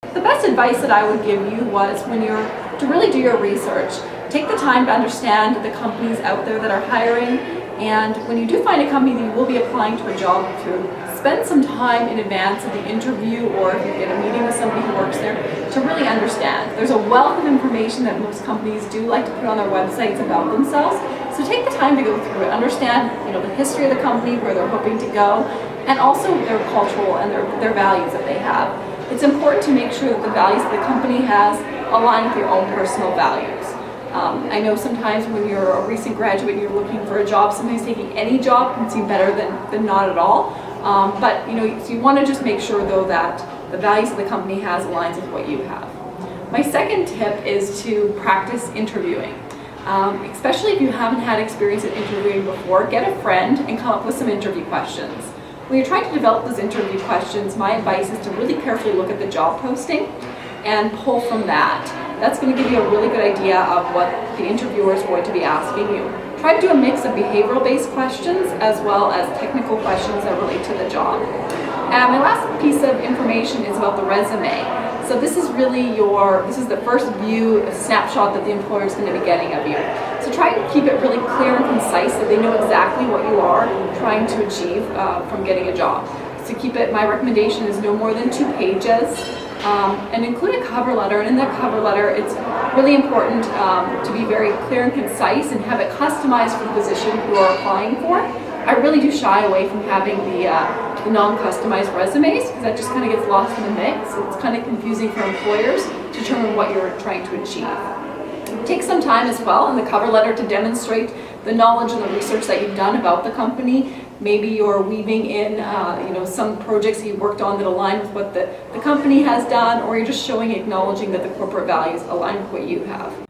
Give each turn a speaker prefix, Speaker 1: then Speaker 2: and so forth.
Speaker 1: The best advice that I would give you was to really do your research. Take the time to understand the companies out there that are hiring, and when you do find a company that you will be applying to a job through, spend some time in advance of the interview or if you get a meeting with somebody who works there to really understand. There's a wealth of information that most companies do like to put on their websites about themselves, so take the time to go through it, understand the history of the company, where they're hoping to go, and also their cultural and their values that they have. It's important to make sure that the values that the company has align with your own personal values. I know sometimes when you're a recent graduate and you're looking for a job, sometimes taking any job can seem better than not at all. But so you want to just make sure though that the values that the company has aligns with what you have. My second tip is to practice interviewing. Especially if you haven't had experience in interviewing before, get a friend and come up with some interview questions. When you're trying to develop those interview questions, my advice is to really carefully look at the job posting and pull from that. That's going to give you a really good idea of what the interviewer is going to be asking you. Try to do a mix of behavioral-based questions as well as technical questions that relate to the job. And my last piece of information is about the resume. So this is really this is the first view, a snapshot that the employer is going to be getting of you. So try to keep it really clear and concise so they know exactly what you are trying to achieve from getting a job. So keep it, my recommendation is no more than 2 pages. And include a cover letter, and in that cover letter it's really important to be very clear and concise and have it customized for the position you are applying for. I really do shy away from having the non-customized resumes because that just kind of gets lost in the mix. It's kind of confusing for employers to determine what you're trying to achieve. Take some time as well in the cover letter to demonstrate the knowledge and the research that you've done about the company. Maybe you're weaving in some projects that you worked on that align with what the company has done, or you're just acknowledging that the corporate values align with what you have.